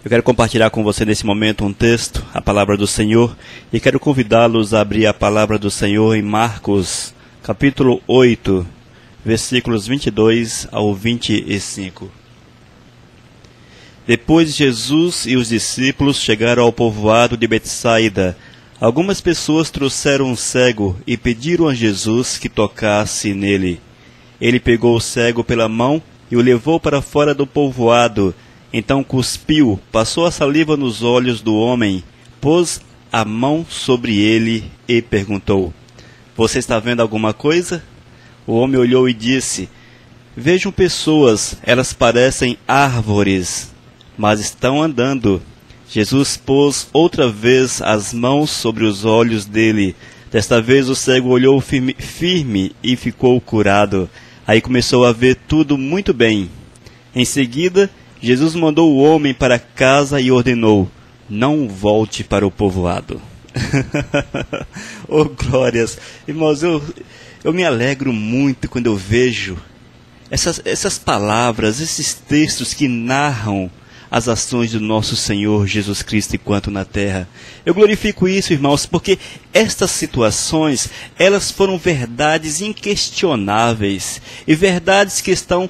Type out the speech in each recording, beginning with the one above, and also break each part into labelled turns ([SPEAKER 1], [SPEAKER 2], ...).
[SPEAKER 1] Eu quero compartilhar com você nesse momento um texto, a palavra do Senhor, e quero convidá-los a abrir a palavra do Senhor em Marcos, capítulo 8, versículos 22 ao 25. Depois Jesus e os discípulos chegaram ao povoado de Betsaida. Algumas pessoas trouxeram um cego e pediram a Jesus que tocasse nele. Ele pegou o cego pela mão e o levou para fora do povoado. Então cuspiu, passou a saliva nos olhos do homem, pôs a mão sobre ele e perguntou: "Você está vendo alguma coisa?" O homem olhou e disse: "Vejam pessoas, elas parecem árvores, mas estão andando." Jesus pôs outra vez as mãos sobre os olhos dele. Desta vez o cego olhou firme e ficou curado. Aí começou a ver tudo muito bem. Em seguida, Jesus mandou o homem para casa e ordenou: "Não volte para o povoado." Oh, glórias! Irmãos, eu me alegro muito quando eu vejo essas palavras, esses textos que narram as ações do nosso Senhor Jesus Cristo enquanto na terra. Eu glorifico isso, irmãos, porque estas situações, elas foram verdades inquestionáveis e verdades que estão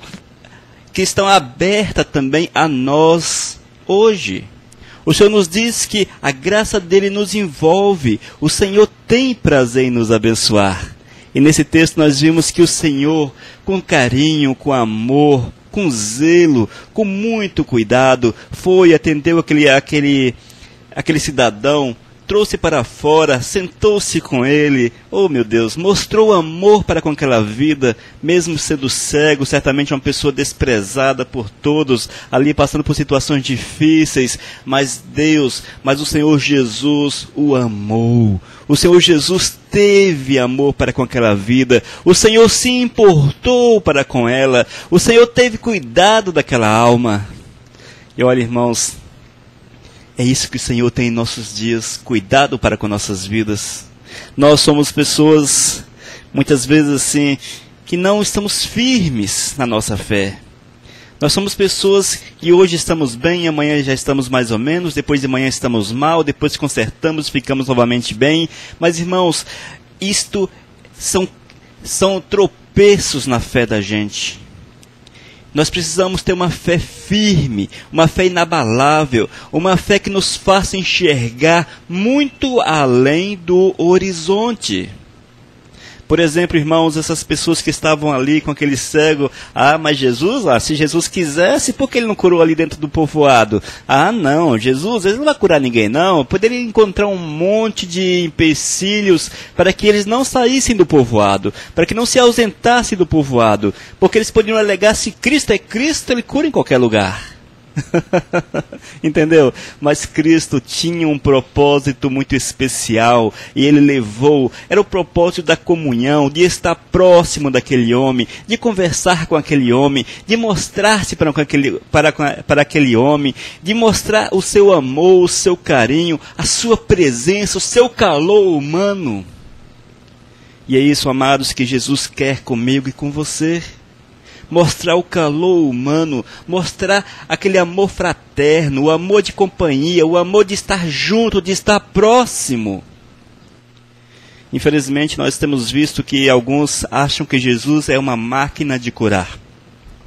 [SPEAKER 1] abertas também a nós hoje. O Senhor nos diz que a graça dele nos envolve, o Senhor tem prazer em nos abençoar. E nesse texto nós vimos que o Senhor, com carinho, com amor, com zelo, com muito cuidado, atendeu aquele cidadão, trouxe para fora, sentou-se com ele, oh meu Deus, mostrou amor para com aquela vida, mesmo sendo cego, certamente uma pessoa desprezada por todos, ali passando por situações difíceis, mas o Senhor Jesus o amou. O Senhor Jesus teve amor para com aquela vida, o Senhor se importou para com ela, o Senhor teve cuidado daquela alma. E olha, irmãos, é isso que o Senhor tem em nossos dias, cuidado para com nossas vidas. Nós somos pessoas, muitas vezes assim, que não estamos firmes na nossa fé. Nós somos pessoas que hoje estamos bem, amanhã já estamos mais ou menos, depois de manhã estamos mal, depois consertamos, ficamos novamente bem. Mas, irmãos, isto são tropeços na fé da gente. Nós precisamos ter uma fé firme, uma fé inabalável, uma fé que nos faça enxergar muito além do horizonte. Por exemplo, irmãos, essas pessoas que estavam ali com aquele cego, mas Jesus, se Jesus quisesse, por que ele não curou ali dentro do povoado? Não, Jesus, ele não vai curar ninguém não, poderia encontrar um monte de empecilhos para que eles não saíssem do povoado, para que não se ausentassem do povoado, porque eles poderiam alegar, se Cristo é Cristo, ele cura em qualquer lugar. Entendeu? Mas Cristo tinha um propósito muito especial e ele levou, era o propósito da comunhão, de estar próximo daquele homem, de conversar com aquele homem, de mostrar-se para aquele homem, de mostrar o seu amor, o seu carinho, a sua presença, o seu calor humano. E é isso, amados, que Jesus quer comigo e com você. Mostrar o calor humano, mostrar aquele amor fraterno, o amor de companhia, o amor de estar junto, de estar próximo. Infelizmente, nós temos visto que alguns acham que Jesus é uma máquina de curar.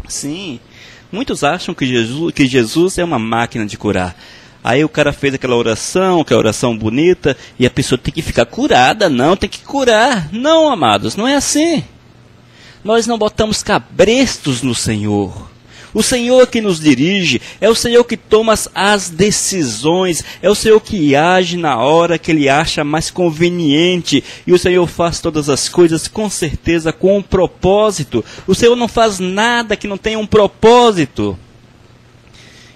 [SPEAKER 1] Sim, muitos acham que Jesus é uma máquina de curar. Aí o cara fez aquela oração bonita, e a pessoa tem que ficar curada. Não, tem que curar. Não, amados, não é assim. Nós não botamos cabrestos no Senhor. O Senhor que nos dirige, é o Senhor que toma as decisões, é o Senhor que age na hora que Ele acha mais conveniente. E o Senhor faz todas as coisas com certeza com um propósito. O Senhor não faz nada que não tenha um propósito.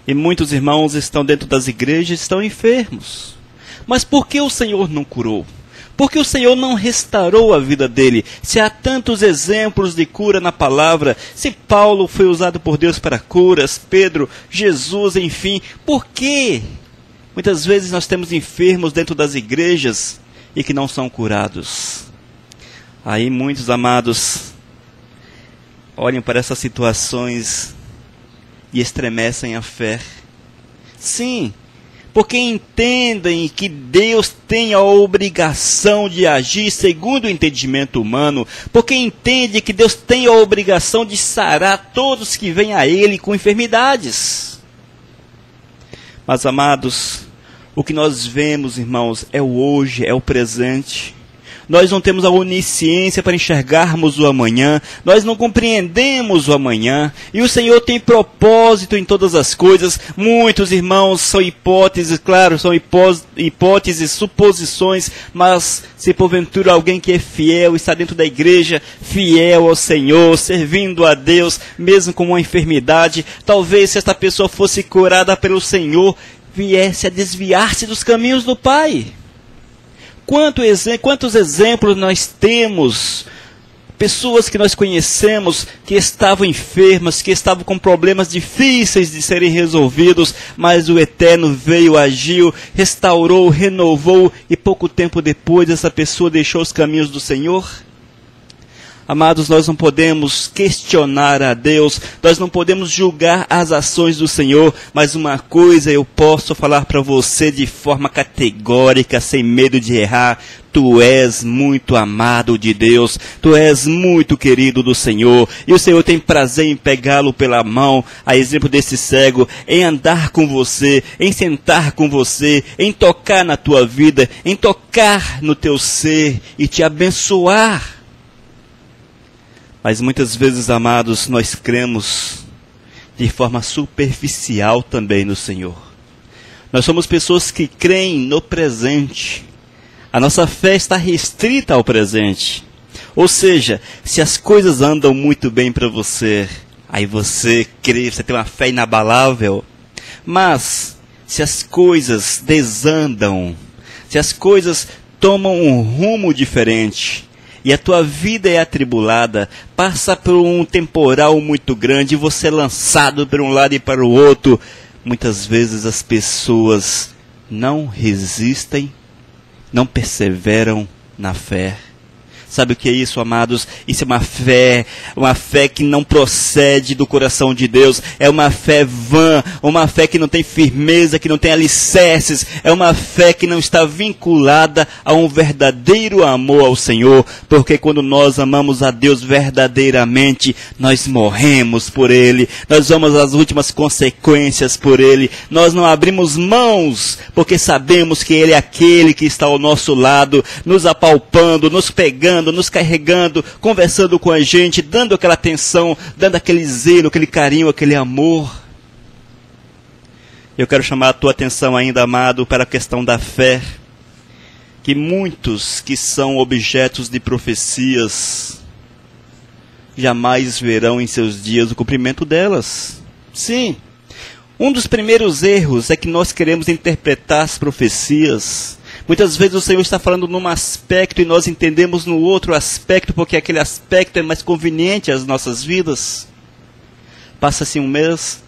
[SPEAKER 1] E muitos irmãos estão dentro das igrejas, estão enfermos. Mas por que o Senhor não curou? Porque o Senhor não restaurou a vida dele. Se há tantos exemplos de cura na palavra, se Paulo foi usado por Deus para curas, Pedro, Jesus, enfim, por que muitas vezes nós temos enfermos dentro das igrejas e que não são curados? Aí muitos amados olham para essas situações e estremecem a fé. Sim, porque entendem que Deus tem a obrigação de agir segundo o entendimento humano, porque entendem que Deus tem a obrigação de sarar todos que vêm a Ele com enfermidades. Mas, amados, o que nós vemos, irmãos, é o hoje, é o presente. Nós não temos a onisciência para enxergarmos o amanhã, nós não compreendemos o amanhã, e o Senhor tem propósito em todas as coisas. Muitos, irmãos, são hipóteses, claro, são hipóteses, suposições, mas se porventura alguém que é fiel, está dentro da igreja, fiel ao Senhor, servindo a Deus, mesmo com uma enfermidade, talvez se esta pessoa fosse curada pelo Senhor, viesse a desviar-se dos caminhos do Pai. Quantos exemplos nós temos, pessoas que nós conhecemos, que estavam enfermas, que estavam com problemas difíceis de serem resolvidos, mas o Eterno veio, agiu, restaurou, renovou, e pouco tempo depois essa pessoa deixou os caminhos do Senhor? Amados, nós não podemos questionar a Deus, nós não podemos julgar as ações do Senhor, mas uma coisa eu posso falar para você de forma categórica, sem medo de errar: tu és muito amado de Deus, tu és muito querido do Senhor, e o Senhor tem prazer em pegá-lo pela mão, a exemplo desse cego, em andar com você, em sentar com você, em tocar na tua vida, em tocar no teu ser e te abençoar. Mas muitas vezes, amados, nós cremos de forma superficial também no Senhor. Nós somos pessoas que creem no presente. A nossa fé está restrita ao presente. Ou seja, se as coisas andam muito bem para você, aí você crê, você tem uma fé inabalável. Mas, se as coisas desandam, se as coisas tomam um rumo diferente, e a tua vida é atribulada, passa por um temporal muito grande, e você é lançado para um lado e para o outro, muitas vezes as pessoas não resistem, não perseveram na fé. Sabe o que é isso, amados? Isso é uma fé que não procede do coração de Deus, é uma fé vã, uma fé que não tem firmeza, que não tem alicerces, é uma fé que não está vinculada a um verdadeiro amor ao Senhor, porque quando nós amamos a Deus verdadeiramente, nós morremos por Ele, nós vamos às últimas consequências por Ele, nós não abrimos mãos, porque sabemos que Ele é aquele que está ao nosso lado, nos apalpando, nos pegando, nos carregando, conversando com a gente, dando aquela atenção, dando aquele zelo, aquele carinho, aquele amor. Eu quero chamar a tua atenção ainda, amado, para a questão da fé, que muitos que são objetos de profecias jamais verão em seus dias o cumprimento delas. Sim, um dos primeiros erros é que nós queremos interpretar as profecias. Muitas vezes o Senhor está falando num aspecto e nós entendemos no outro aspecto, porque aquele aspecto é mais conveniente às nossas vidas. Passa-se um mês,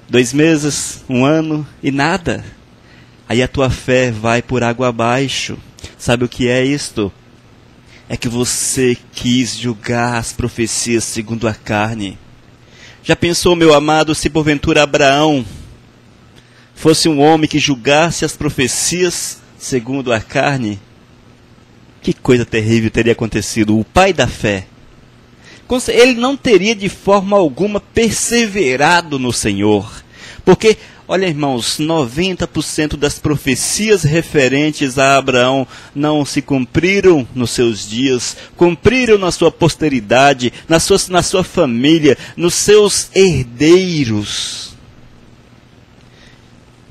[SPEAKER 1] 2 meses, 1 ano e nada. Aí a tua fé vai por água abaixo. Sabe o que é isto? É que você quis julgar as profecias segundo a carne. Já pensou, meu amado, se porventura Abraão fosse um homem que julgasse as profecias segundo a carne? Que coisa terrível teria acontecido. O pai da fé, ele não teria de forma alguma perseverado no Senhor. Porque, olha, irmãos, 90% das profecias referentes a Abraão não se cumpriram nos seus dias, cumpriram na sua posteridade, na sua família, nos seus herdeiros.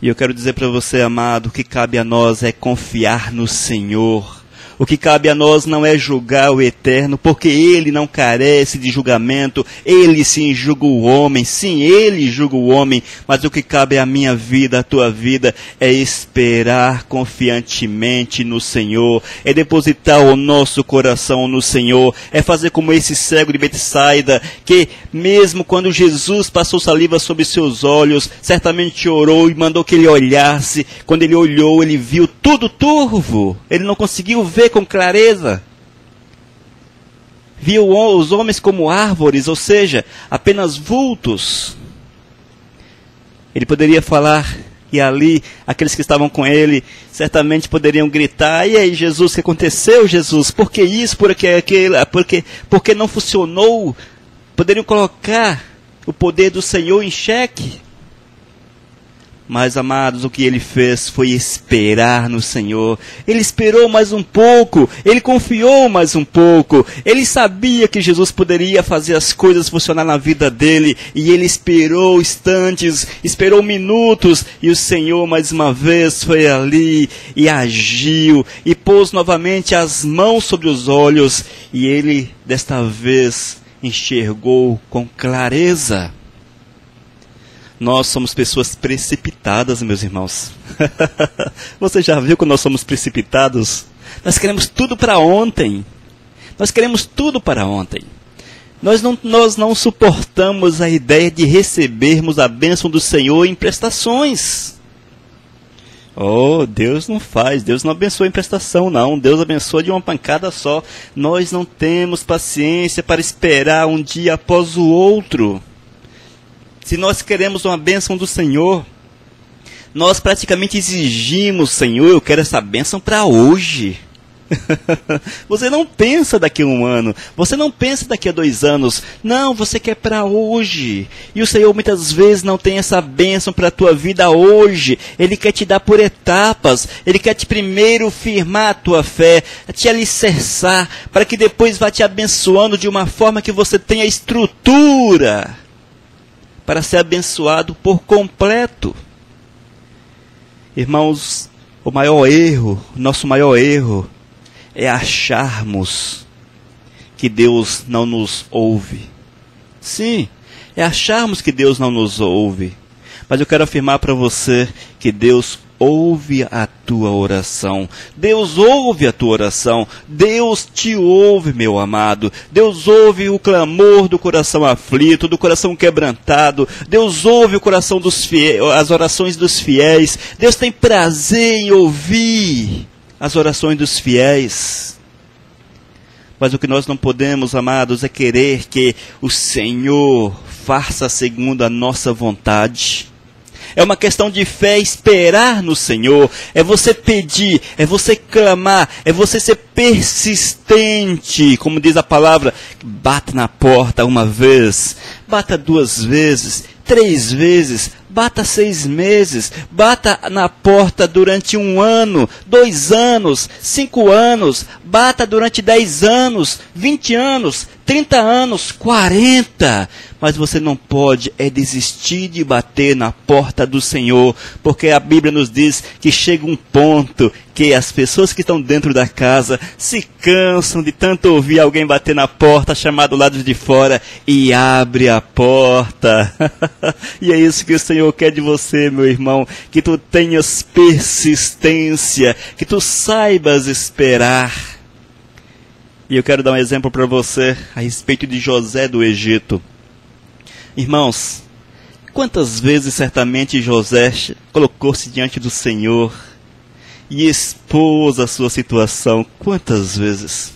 [SPEAKER 1] E eu quero dizer para você, amado, o que cabe a nós é confiar no Senhor. O que cabe a nós não é julgar o Eterno, porque Ele não carece de julgamento, Ele sim julga o homem, sim, Ele julga o homem, mas o que cabe à minha vida, à tua vida, é esperar confiantemente no Senhor, é depositar o nosso coração no Senhor, é fazer como esse cego de Betsaida, que mesmo quando Jesus passou saliva sobre seus olhos, certamente orou e mandou que ele olhasse. Quando ele olhou, ele viu tudo turvo, ele não conseguiu ver com clareza. Viu os homens como árvores, ou seja, apenas vultos. Ele poderia falar: E ali, aqueles que estavam com ele, certamente poderiam gritar: e aí, Jesus, o que aconteceu, Jesus? Por que isso? Por que aquilo? Por que não funcionou? Poderiam colocar o poder do Senhor em xeque. Mas, amados, o que ele fez foi esperar no Senhor. Ele esperou mais um pouco, ele confiou mais um pouco. Ele sabia que Jesus poderia fazer as coisas funcionar na vida dele. E ele esperou instantes, esperou minutos. E o Senhor, mais uma vez, foi ali e agiu. E pôs novamente as mãos sobre os olhos. E ele, desta vez, enxergou com clareza. Nós somos pessoas precipitadas, meus irmãos. Você já viu que nós somos precipitados? Nós queremos tudo para ontem. Nós queremos tudo para ontem. Nós não suportamos a ideia de recebermos a bênção do Senhor em prestações. Oh, Deus não faz, Deus não abençoa em prestação, não. Deus abençoa de uma pancada só. Nós não temos paciência para esperar um dia após o outro. Se nós queremos uma bênção do Senhor, nós praticamente exigimos: Senhor, eu quero essa bênção para hoje. Você não pensa daqui a um ano, você não pensa daqui a 2 anos, não, você quer para hoje. E o Senhor muitas vezes não tem essa bênção para a tua vida hoje. Ele quer te dar por etapas, Ele quer te primeiro firmar a tua fé, te alicerçar, para que depois vá te abençoando de uma forma que você tenha estrutura para ser abençoado por completo. Irmãos, o nosso maior erro é acharmos que Deus não nos ouve. Sim, é acharmos que Deus não nos ouve. Mas eu quero afirmar para você que Deus ouve a tua oração. Deus ouve a tua oração. Deus te ouve, meu amado. Deus ouve o clamor do coração aflito, do coração quebrantado. Deus ouve o coração dos fiéis, as orações dos fiéis. Deus tem prazer em ouvir as orações dos fiéis. Mas o que nós não podemos, amados, é querer que o Senhor faça segundo a nossa vontade. É uma questão de fé, esperar no Senhor. É você pedir, é você clamar, é você ser persistente. Como diz a palavra, bata na porta uma vez, bata 2 vezes, 3 vezes, bata 6 meses, bata na porta durante 1 ano, 2 anos, 5 anos, bata durante 10 anos, 20 anos, 30 anos, 40. Mas você não pode desistir de bater na porta do Senhor, porque a Bíblia nos diz que chega um ponto que as pessoas que estão dentro da casa se cansam de tanto ouvir alguém bater na porta, chamar do lado de fora, e abre a porta. E é isso que o Senhor quer de você, meu irmão, que tu tenhas persistência, que tu saibas esperar. E eu quero dar um exemplo para você a respeito de José do Egito. Irmãos, quantas vezes certamente José colocou-se diante do Senhor e expôs a sua situação? Quantas vezes?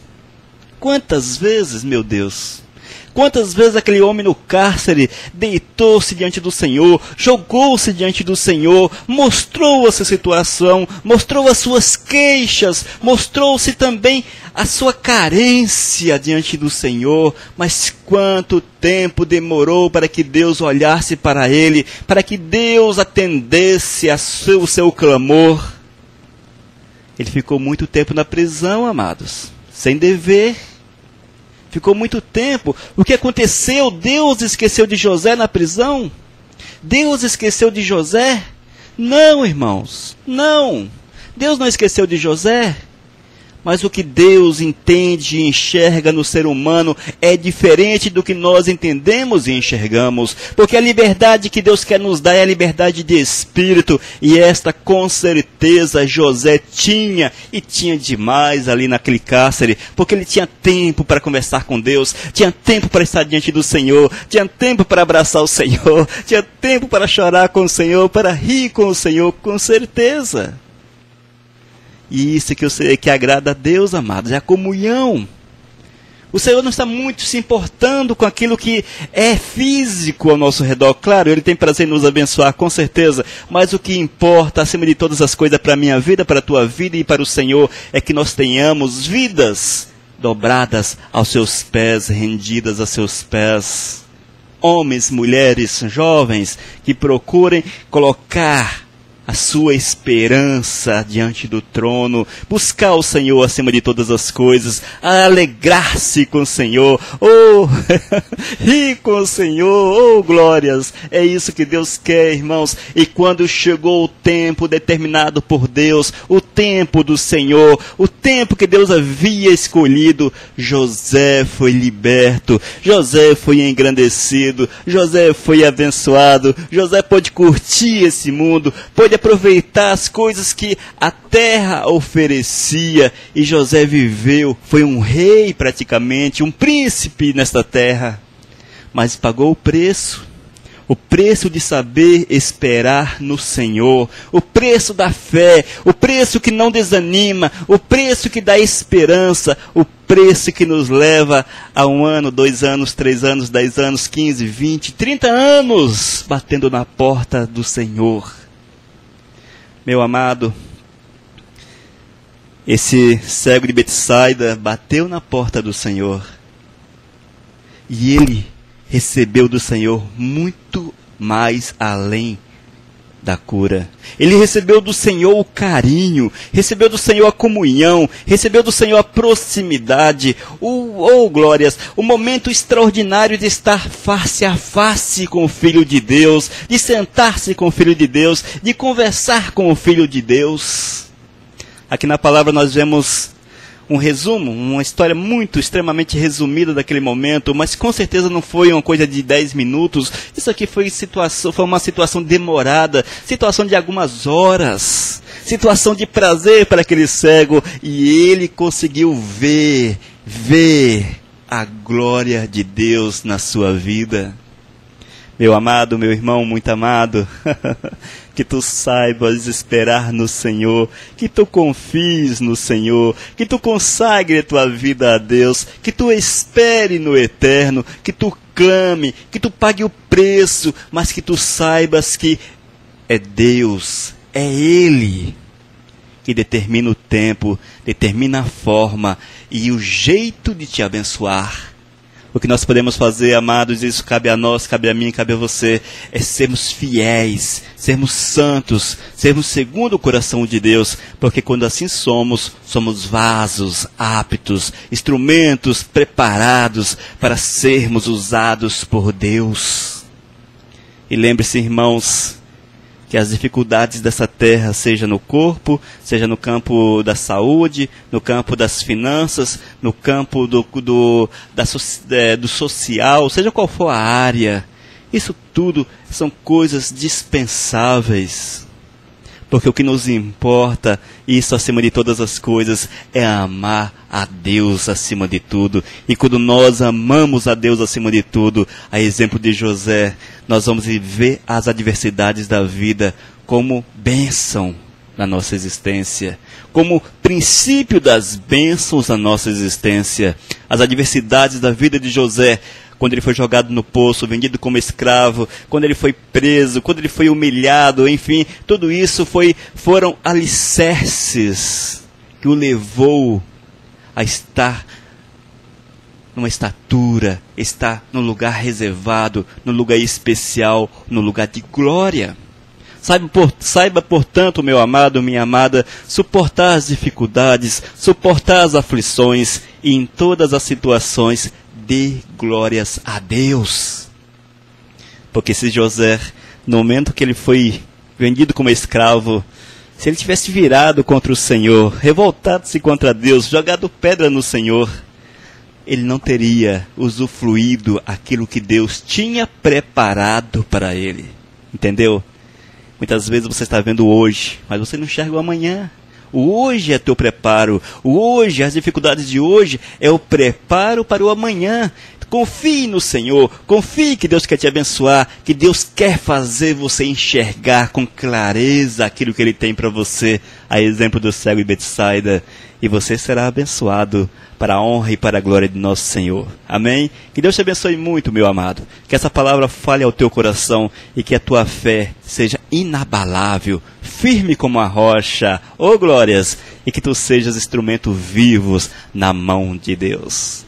[SPEAKER 1] Quantas vezes, meu Deus? Quantas vezes aquele homem no cárcere deitou-se diante do Senhor, jogou-se diante do Senhor, mostrou a sua situação, mostrou as suas queixas, mostrou-se também a sua carência diante do Senhor. Mas quanto tempo demorou para que Deus olhasse para ele, para que Deus atendesse o seu clamor? Ele ficou muito tempo na prisão, amados, sem dever. Ficou muito tempo. O que aconteceu? Deus esqueceu de José na prisão? Deus esqueceu de José? Não, irmãos, não. Deus não esqueceu de José. Mas o que Deus entende e enxerga no ser humano é diferente do que nós entendemos e enxergamos. Porque a liberdade que Deus quer nos dar é a liberdade de espírito. E esta, com certeza, José tinha, e tinha demais ali naquele cárcere. Porque ele tinha tempo para conversar com Deus, tinha tempo para estar diante do Senhor, tinha tempo para abraçar o Senhor, tinha tempo para chorar com o Senhor, para rir com o Senhor, com certeza. E isso que eu sei que agrada a Deus, amados, é a comunhão. O Senhor não está muito se importando com aquilo que é físico ao nosso redor. Claro, Ele tem prazer em nos abençoar, com certeza. Mas o que importa, acima de todas as coisas, para a minha vida, para a tua vida e para o Senhor, é que nós tenhamos vidas dobradas aos seus pés, rendidas a seus pés. Homens, mulheres, jovens, que procurem colocar a sua esperança diante do trono, buscar o Senhor acima de todas as coisas, alegrar-se com o Senhor, rir com o Senhor, glórias, é isso que Deus quer, irmãos. E quando chegou o tempo determinado por Deus, o tempo do Senhor, o tempo que Deus havia escolhido, José foi liberto, José foi engrandecido, José foi abençoado, José pôde curtir esse mundo, pôde aproveitar as coisas que a terra oferecia, e José viveu, foi um rei praticamente, um príncipe nesta terra, mas pagou o preço de saber esperar no Senhor, o preço da fé, o preço que não desanima, o preço que dá esperança, o preço que nos leva a 1 ano, 2 anos, 3 anos, 10 anos, 15, 20, 30 anos, batendo na porta do Senhor. Meu amado, esse cego de Betsaida bateu na porta do Senhor e ele recebeu do Senhor muito mais além da cura. Ele recebeu do Senhor o carinho, recebeu do Senhor a comunhão, recebeu do Senhor a proximidade, glórias, o momento extraordinário de estar face a face com o Filho de Deus, de sentar-se com o Filho de Deus, de conversar com o Filho de Deus. Aqui na palavra nós vemos um resumo, uma história extremamente resumida daquele momento, mas com certeza não foi uma coisa de 10 minutos. Isso aqui foi uma situação demorada, situação de algumas horas, situação de prazer para aquele cego, e ele conseguiu ver a glória de Deus na sua vida. Meu amado, meu irmão muito amado, que tu saibas esperar no Senhor, que tu confies no Senhor, que tu consagre a tua vida a Deus, que tu espere no eterno, que tu clame, que tu pague o preço, mas que tu saibas que é Deus, é Ele que determina o tempo, determina a forma e o jeito de te abençoar. O que nós podemos fazer, amados, isso cabe a nós, cabe a mim, cabe a você, é sermos fiéis, sermos santos, sermos segundo o coração de Deus, porque quando assim somos vasos aptos, instrumentos preparados para sermos usados por Deus. E lembre-se, irmãos, que as dificuldades dessa terra, seja no corpo, seja no campo da saúde, no campo das finanças, no campo do social, seja qual for a área, isso tudo são coisas dispensáveis. Porque o que nos importa, isso acima de todas as coisas, é amar a Deus acima de tudo. E quando nós amamos a Deus acima de tudo, a exemplo de José, nós vamos viver as adversidades da vida como bênção na nossa existência, como princípio das bênçãos na nossa existência. As adversidades da vida de José, quando ele foi jogado no poço, vendido como escravo, quando ele foi preso, quando ele foi humilhado, enfim, tudo isso foram alicerces que o levou a estar numa estatura, estar num lugar reservado, num lugar especial, num lugar de glória. Saiba, portanto, meu amado, minha amada, suportar as dificuldades, suportar as aflições e em todas as situações dê glórias a Deus. Porque se José, no momento que ele foi vendido como escravo, se ele tivesse virado contra o Senhor, revoltado-se contra Deus, jogado pedra no Senhor, ele não teria usufruído aquilo que Deus tinha preparado para ele. Entendeu? Muitas vezes você está vendo hoje, mas você não enxerga o amanhã. O hoje é teu preparo. O hoje, as dificuldades de hoje, é o preparo para o amanhã. Confie no Senhor, confie que Deus quer te abençoar, que Deus quer fazer você enxergar com clareza aquilo que Ele tem para você, a exemplo do cego de Betsaida, e você será abençoado para a honra e para a glória de nosso Senhor. Amém? Que Deus te abençoe muito, meu amado. Que essa palavra fale ao teu coração e que a tua fé seja inabalável, firme como a rocha, glórias, e que tu sejas instrumento vivos na mão de Deus.